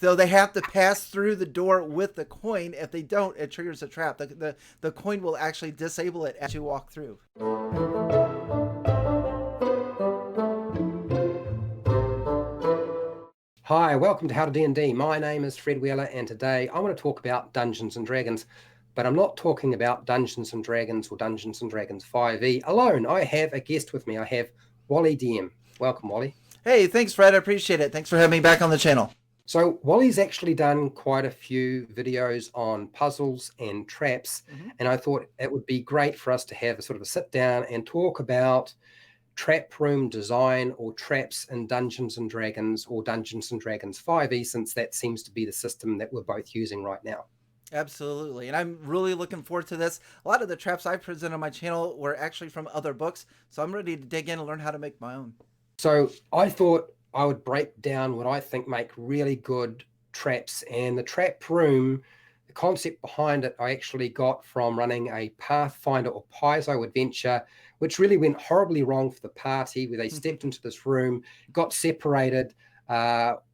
So they have to pass through the door with the coin. If they don't, it triggers a trap. The coin will actually disable it as you walk through. Hi, welcome to How to D&D. My name is Fred Wheeler, and today I want to talk about Dungeons & Dragons, but I'm not talking about Dungeons & Dragons or Dungeons & Dragons 5e alone. I have a guest with me. I have Wally DM. Welcome, Wally. Hey, thanks, Fred. I appreciate it. Thanks for having me back on the channel. So Wally's actually done quite a few videos on puzzles and traps, and I thought it would be great for us to have a sort of a sit down and talk about trap room design or traps in Dungeons & Dragons or Dungeons & Dragons 5e, since that seems to be the system that we're both using right now. Absolutely. And I'm really looking forward to this. A lot of the traps I present on my channel were actually from other books, so I'm ready to dig in and learn how to make my own. So I thought I would break down what I think make really good traps, and the trap room, the concept behind it, I actually got from running a Pathfinder or Paizo adventure, which really went horribly wrong for the party, where they stepped into this room, got separated.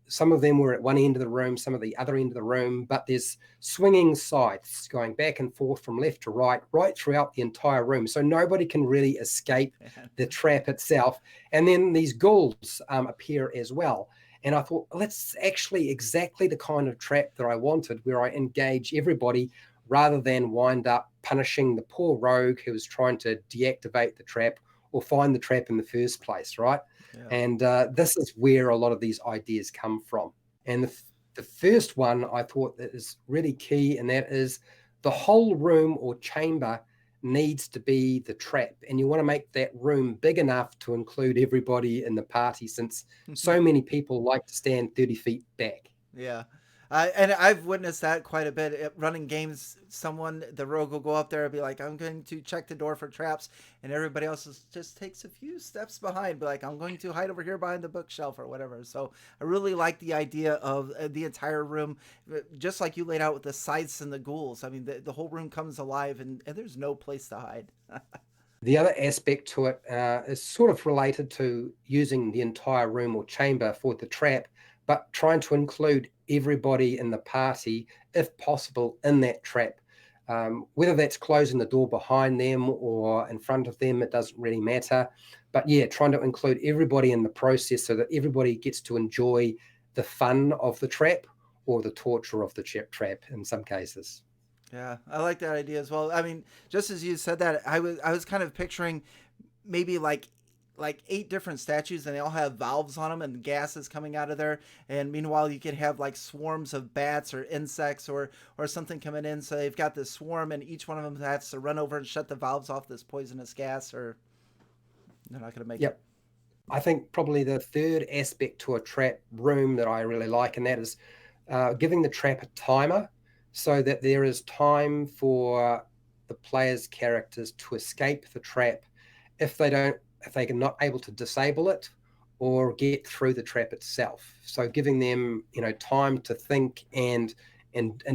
Some of them were at one end of the room, some at the other end of the room, but there's swinging sides going back and forth from left to right throughout the entire room. So nobody can really escape the trap itself. And then these ghouls appear as well. And I thought, well, that's actually exactly the kind of trap that I wanted, where I engage everybody rather than wind up punishing the poor rogue who was trying to deactivate the trap or find the trap in the first place, right? Yeah. And this is where a lot of these ideas come from. And the first one I thought that is really key, and that is the whole room or chamber needs to be the trap. And you want to make that room big enough to include everybody in the party, since so many people like to stand 30 feet back. Yeah. And I've witnessed that quite a bit. Running games, the rogue will go up there and be like, I'm going to check the door for traps. And everybody else just takes a few steps behind, be like, I'm going to hide over here behind the bookshelf or whatever. So I really like the idea of the entire room, just like you laid out with the scythes and the ghouls. I mean, the whole room comes alive and there's no place to hide. The other aspect to it is sort of related to using the entire room or chamber for the trap, but trying to include everybody in the party, if possible, in that trap. Whether that's closing the door behind them or in front of them, it doesn't really matter. But yeah, trying to include everybody in the process so that everybody gets to enjoy the fun of the trap or the torture of the trap in some cases. Yeah, I like that idea as well. I mean, just as you said that, I was kind of picturing maybe like 8 different statues, and they all have valves on them and gas is coming out of there. And meanwhile, you could have like swarms of bats or insects or something coming in. So they've got this swarm, and each one of them has to run over and shut the valves off this poisonous gas, or they're not going to make Yep. it. I think probably the third aspect to a trap room that I really like, and that is giving the trap a timer, so that there is time for the players' characters to escape the trap if they're not able to disable it or get through the trap itself. So giving them, time to think and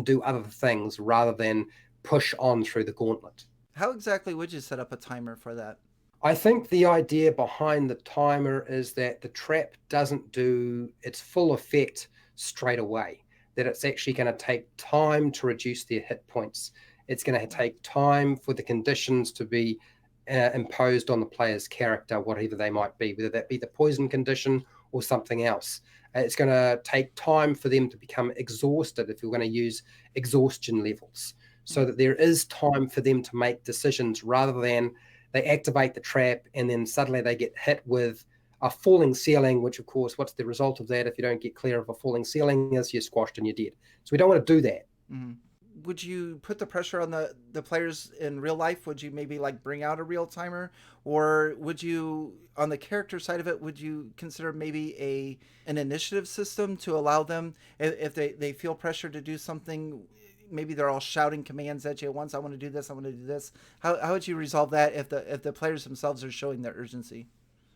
do other things rather than push on through the gauntlet. How exactly would you set up a timer for that? I think the idea behind the timer is that the trap doesn't do its full effect straight away, that it's actually going to take time to reduce their hit points. It's going to take time for the conditions to be imposed on the player's character, whatever they might be, whether that be the poison condition or something else. It's going to take time for them to become exhausted, if you're going to use exhaustion levels, so that there is time for them to make decisions rather than they activate the trap and then suddenly they get hit with a falling ceiling, which of course, what's the result of that? If you don't get clear of a falling ceiling, is you're squashed and you're dead. So we don't want to do that. Mm-hmm. Would you put the pressure on the players in real life? Would you maybe like bring out a real timer, or would you, on the character side of it, would you consider maybe an initiative system to allow them, if they feel pressure to do something, maybe they're all shouting commands at you at once, I want to do this, I want to do this. How would you resolve that if the players themselves are showing their urgency?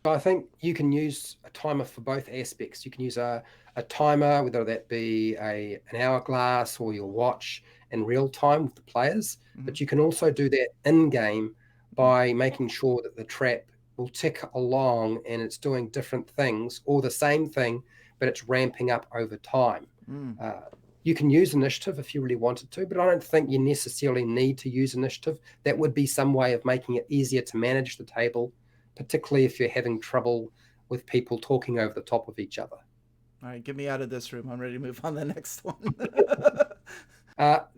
I think you can use a timer for both aspects. You can use a timer, whether that be an hourglass or your watch, in real time with the players, Mm-hmm. but you can also do that in game by making sure that the trap will tick along and it's doing different things or the same thing, but it's ramping up over time. Mm. You can use initiative if you really wanted to, but I don't think you necessarily need to use initiative. That would be some way of making it easier to manage the table, particularly if you're having trouble with people talking over the top of each other. All right, get me out of this room. I'm ready to move on to the next one.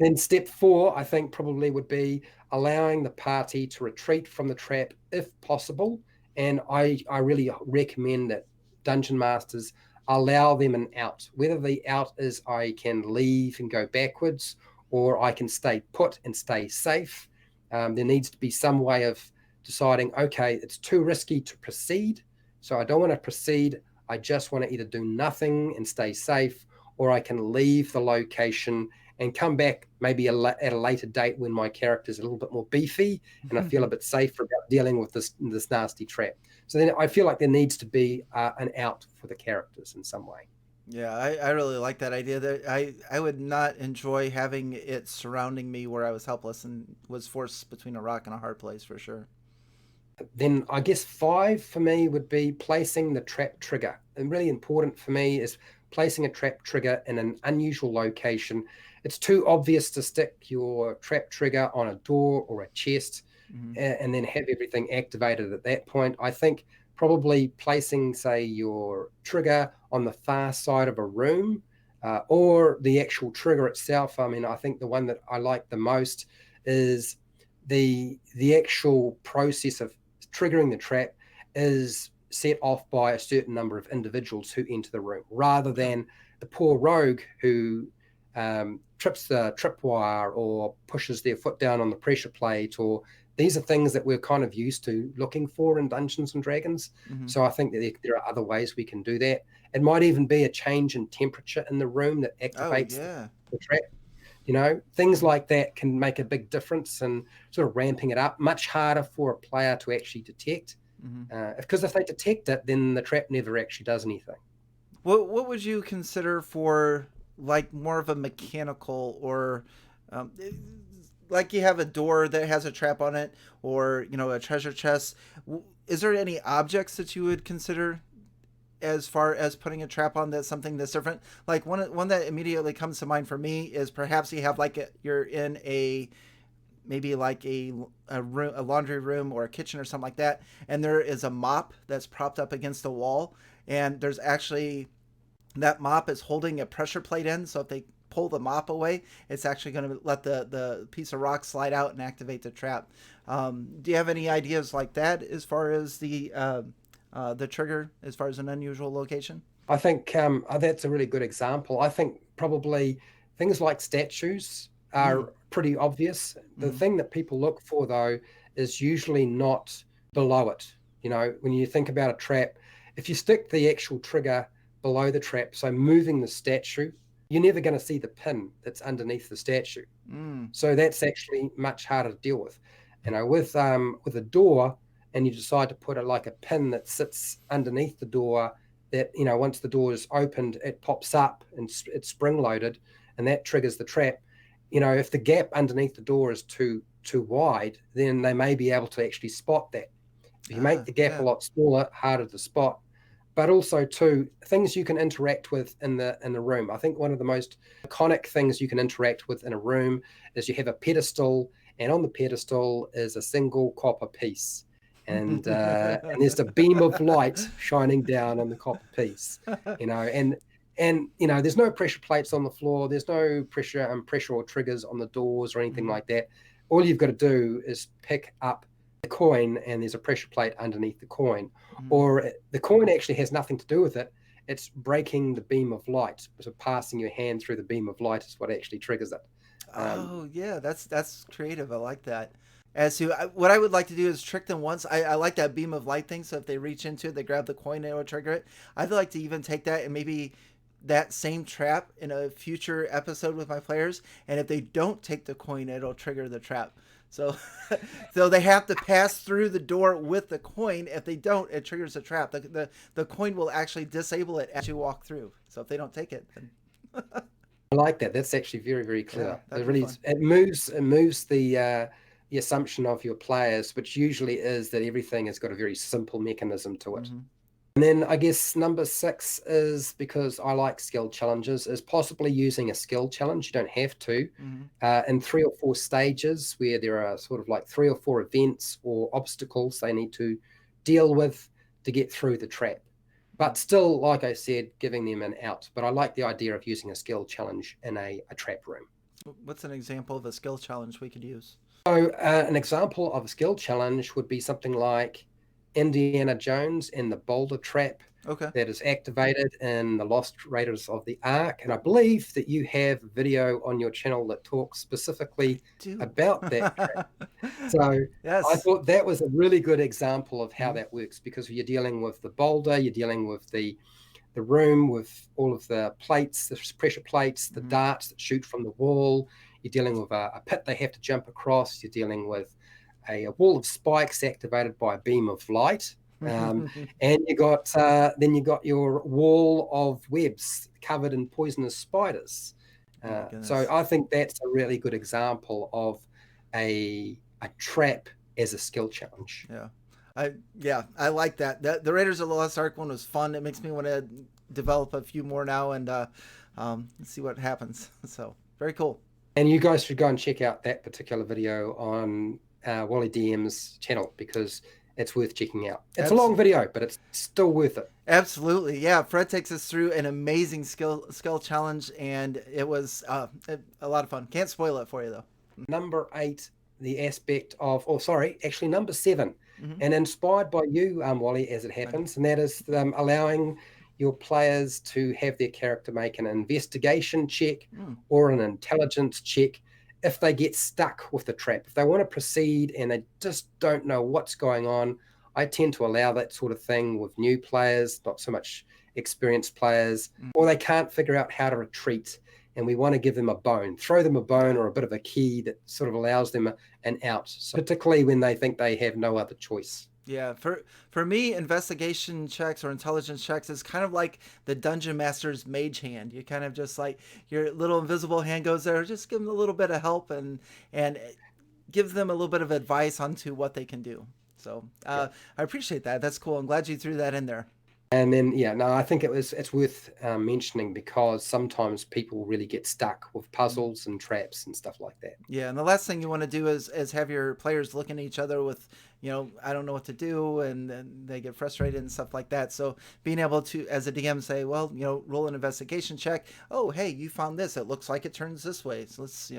Then step 4, I think probably would be allowing the party to retreat from the trap if possible. And I really recommend that dungeon masters allow them an out. Whether the out is I can leave and go backwards, or I can stay put and stay safe. There needs to be some way of deciding, okay, it's too risky to proceed, so I don't want to proceed. I just want to either do nothing and stay safe, or I can leave the location and come back maybe at a later date when my character is a little bit more beefy and I feel a bit safer about dealing with this nasty trap. So then I feel like there needs to be an out for the characters in some way. Yeah, I really like that idea. That I would not enjoy having it surrounding me where I was helpless and was forced between a rock and a hard place for sure. Then I guess 5 for me would be placing the trap trigger. And really important for me is placing a trap trigger in an unusual location. It's too obvious to stick your trap trigger on a door or a chest Mm-hmm. and then have everything activated at that point. I think probably placing, say, your trigger on the far side of a room or the actual trigger itself. I mean, I think the one that I like the most is the actual process of triggering the trap is set off by a certain number of individuals who enter the room, rather than the poor rogue who trips the tripwire or pushes their foot down on the pressure plate. Or these are things that we're kind of used to looking for in Dungeons and Dragons. Mm-hmm. So I think that there are other ways we can do that. It might even be a change in temperature in the room that activates the trap. You know, things like that can make a big difference and sort of ramping it up. Much harder for a player to actually detect, because if they detect it, then the trap never actually does anything. What would you consider for like more of a mechanical or um, like you have a door that has a trap on it, or a treasure chest? Is there any objects that you would consider as far as putting a trap on that's something that's different? Like one that immediately comes to mind for me is perhaps you have you're in a maybe like room, a laundry room or a kitchen or something like that, and there is a mop that's propped up against the wall, and there's actually that mop is holding a pressure plate in, so if they pull the mop away, it's actually going to let the piece of rock slide out and activate the trap. Do you have any ideas like that as far as the trigger, as far as an unusual location? I think that's a really good example. I think probably things like statues are pretty obvious. The thing that people look for, though, is usually not below it. You know, when you think about a trap, if you stick the actual trigger below the trap, so moving the statue, you're never going to see the pin that's underneath the statue. So that's actually much harder to deal with. You know, with a door, and you decide to put like a pin that sits underneath the door, that, you know, once the door is opened, it pops up and it's spring loaded, and that triggers the trap. You know, if the gap underneath the door is too wide, then they may be able to actually spot that. If you make the gap a lot smaller, harder to spot. But also too, things you can interact with in the room. I think one of the most iconic things you can interact with in a room is you have a pedestal, and on the pedestal is a single copper piece. And there's a beam of light shining down on the copper piece, you know, and you know, there's no pressure plates on the floor, there's no pressure or triggers on the doors or anything like that. All you've got to do is pick up the coin, and there's a pressure plate underneath the coin, or the coin actually has nothing to do with it. It's breaking the beam of light. So passing your hand through the beam of light is what actually triggers it. That's creative. I like that. As to what I would like to do is trick them once. I like that beam of light thing. So if they reach into it, they grab the coin, and it will trigger it. I'd like to even take that and maybe that same trap in a future episode with my players. And if they don't take the coin, it'll trigger the trap. So, so they have to pass through the door with the coin. If they don't, it triggers the trap. The coin will actually disable it as you walk through. So if they don't take it, then I like that. That's actually very, very clear. Yeah, it moves the assumption of your players, which usually is that everything has got a very simple mechanism to it. And then I guess number 6 is, because I like skill challenges, is possibly using a skill challenge. You don't have to. In 3 or 4 stages where there are sort of like 3 or 4 events or obstacles they need to deal with to get through the trap. But still, like I said, giving them an out. But I like the idea of using a skill challenge in a trap room. What's an example of a skill challenge we could use? So an example of a skill challenge would be something like Indiana Jones in the Boulder trap Okay. that is activated in the Lost Raiders of the Ark. And I believe that you have video on your channel that talks specifically Do. about that trap. So I Yes. thought that was a really good example of how Mhm. that works, because you're dealing with the boulder, you're dealing with the room with all of the plates, the pressure plates, the darts that shoot from the wall. You're dealing with a pit they have to jump across. You're dealing with a wall of spikes activated by a beam of light. And you got then you got your wall of webs covered in poisonous spiders. Oh my So goodness. I think that's a really good example of a trap as a skill challenge. I like that. The Raiders of the Lost Ark one was fun. It makes me want to develop a few more now and see what happens. So very cool. And you guys should go and check out that particular video on Wally DM's channel, because it's worth checking out. It's a long video, but it's still worth it. Absolutely, yeah. Fred takes us through an amazing skill challenge, and it was a lot of fun. Can't spoil it for you though. Number 8, the aspect of, actually number 7, and inspired by you, Wally, as it happens, and that is allowing your players to have their character make an investigation check or an intelligence check if they get stuck with the trap. If they want to proceed and they just don't know what's going on, I tend to allow that sort of thing with new players, not so much experienced players, or they can't figure out how to retreat, and we want to give them a bone, throw them a bone or a bit of a key that sort of allows them an out, so particularly when they think they have no other choice. Yeah, for me, investigation checks or intelligence checks is kind of like the dungeon master's mage hand. You kind of just like your little invisible hand goes there, just give them a little bit of help and give them a little bit of advice onto what they can do. So I appreciate that. That's cool. I'm glad you threw that in there. And then, I think it's worth mentioning, because sometimes people really get stuck with puzzles and traps and stuff like that. Yeah, and the last thing you want to do is have your players looking at each other with, I don't know what to do, and they get frustrated and stuff like that. So being able to, as a DM, say, well, roll an investigation check. Oh, hey, you found this. It looks like it turns this way. So let's,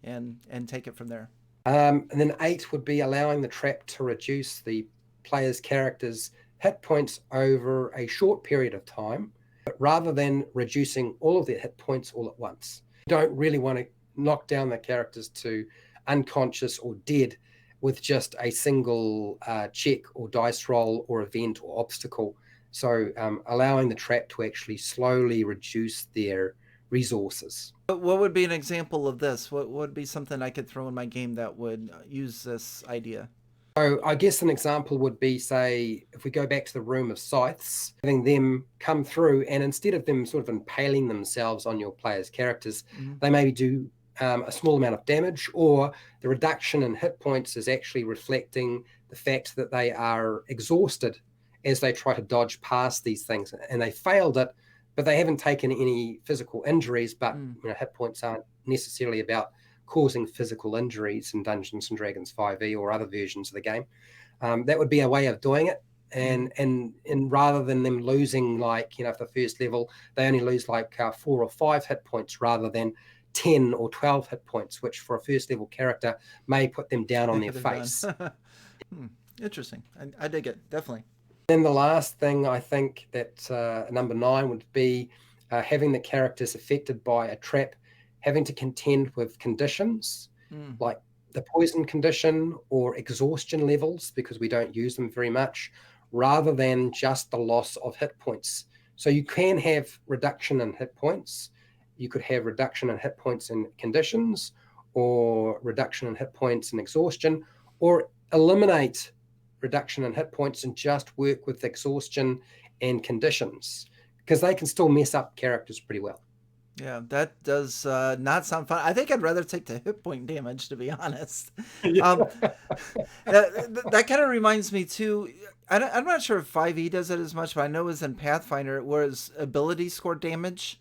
and take it from there. And then 8 would be allowing the trap to reduce the player's character's hit points over a short period of time, but rather than reducing all of their hit points all at once. You don't really want to knock down the characters to unconscious or dead with just a single check or dice roll or event or obstacle. So allowing the trap to actually slowly reduce their resources. What would be an example of this? What would be something I could throw in my game that would use this idea? So I guess an example would be, say, if we go back to the room of scythes, having them come through, and instead of them sort of impaling themselves on your players' characters, they maybe do a small amount of damage, or the reduction in hit points is actually reflecting the fact that they are exhausted as they try to dodge past these things, and they failed it, but they haven't taken any physical injuries. But hit points aren't necessarily about causing physical injuries in Dungeons and Dragons 5e or other versions of the game. That would be a way of doing it. And rather than them losing, like, if the first level, they only lose like 4 or 5 hit points rather than 10 or 12 hit points, which for a first level character may put them down on their face. Interesting. I dig it. Definitely. Then the last thing, I think that number 9 would be having the characters affected by a trap having to contend with conditions like the poison condition or exhaustion levels, because we don't use them very much, rather than just the loss of hit points. So you can have reduction in hit points. You could have reduction in hit points in conditions, or reduction in hit points in exhaustion, or eliminate reduction in hit points and just work with exhaustion and conditions, because they can still mess up characters pretty well. Yeah, that does not sound fun. I think I'd rather take the hit point damage, to be honest. Yeah. Um, that kind of reminds me too. I'm not sure if 5e does it as much, but I know it was in Pathfinder, it was ability score damage.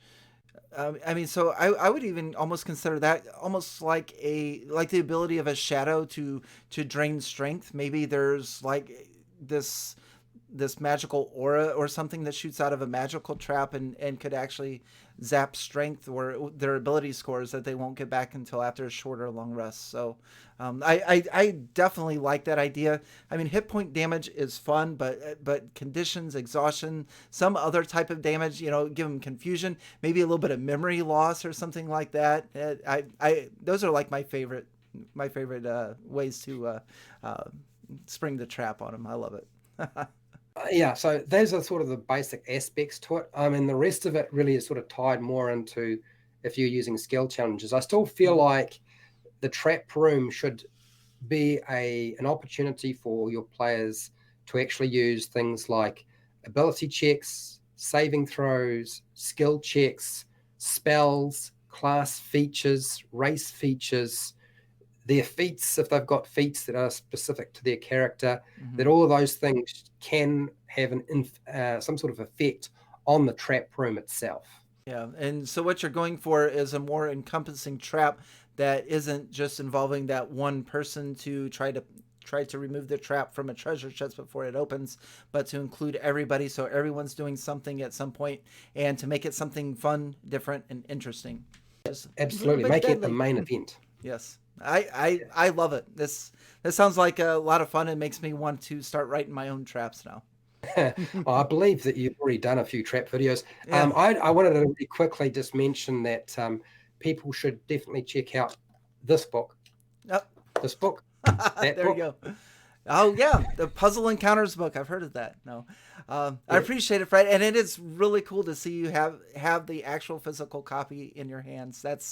I mean, so I would even almost consider that almost like the ability of a shadow to drain strength. Maybe there's like this this magical aura or something that shoots out of a magical trap and could actually zap strength or their ability scores that they won't get back until after a short or long rest. So I definitely like that idea. I mean, hit point damage is fun, but conditions, exhaustion, some other type of damage, give them confusion, maybe a little bit of memory loss or something like that. I those are like my favorite ways to spring the trap on them. I love it. Yeah, so those are sort of the basic aspects to it. And the rest of it really is sort of tied more into if you're using skill challenges. I still feel like the trap room should be an opportunity for your players to actually use things like ability checks, saving throws, skill checks, spells, class features, race features, their feats, if they've got feats that are specific to their character, Mm-hmm. that all of those things can have some sort of effect on the trap room itself. Yeah, and so what you're going for is a more encompassing trap that isn't just involving that one person to try to remove the trap from a treasure chest before it opens, but to include everybody so everyone's doing something at some point and to make it something fun, different, and interesting. Just a little Absolutely, bit making it the deadly. main event. Yes. I love it. This sounds like a lot of fun. It makes me want to start writing my own traps now. I believe that you've already done a few trap videos. Yeah. I wanted to really quickly just mention that people should definitely check out this book, Yep. this book, that There you book. go. Oh yeah, the Puzzle Encounters book. I've heard of that. No, I Yeah, appreciate it, Fred, and it is really cool to see you have the actual physical copy in your hands. That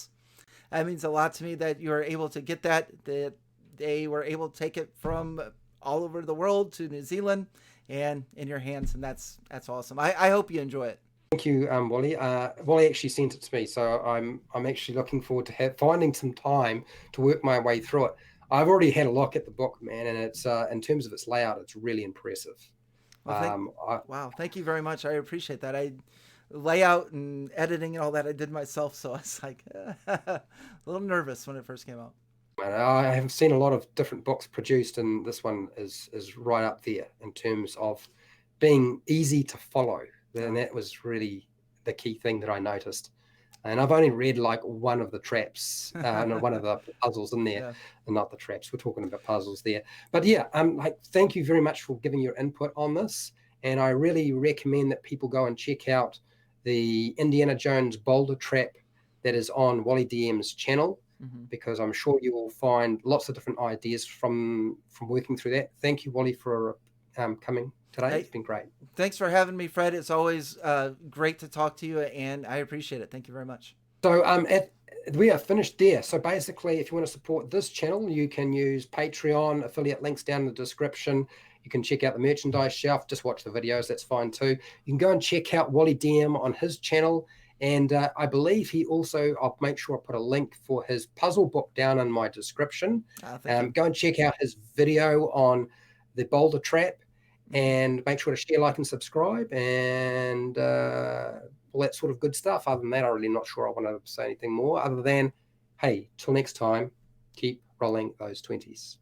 means a lot to me that you are able to get that they were able to take it from all over the world to New Zealand and in your hands, and that's awesome. I hope you enjoy it. thank you, Wally. Wally actually sent it to me, so I'm actually looking forward to finding some time to work my way through it. I've already had a look at the book, man, and it's in terms of its layout, it's really impressive. Well, Um, I, wow, thank you very much. I appreciate that. I layout and editing and all that I did myself, so I was like a little nervous when it first came out. I have seen a lot of different books produced, and this one is right up there in terms of being easy to follow. And Oh, that was really the key thing that I noticed. And I've only read like one of the traps, no, one of the puzzles in there, yeah. and not the traps. We're talking about puzzles there. But yeah, like thank you very much for giving your input on this. And I really recommend that people go and check out the Indiana Jones Boulder trap that is on Wally DM's channel, Hmm. because I'm sure you will find lots of different ideas from working through that. Thank you, Wally, for coming today. It's Hey, been great. thanks for having me, Fred. It's always great to talk to you, and I appreciate it. Thank you very much. So we are finished there. So basically, if you want to support this channel, you can use Patreon, affiliate links down in the description. You can check out the merchandise shelf, just watch the videos, that's fine too. You can go and check out Wally DM on his channel. And I believe he also, I'll make sure I put a link for his puzzle book down in my description. Thank you. Go and check out his video on the Boulder Trap, Hmm. and make sure to share, like, and subscribe, and all that sort of good stuff. Other than that, I'm really not sure I want to say anything more other than, hey, till next time, keep rolling those 20s.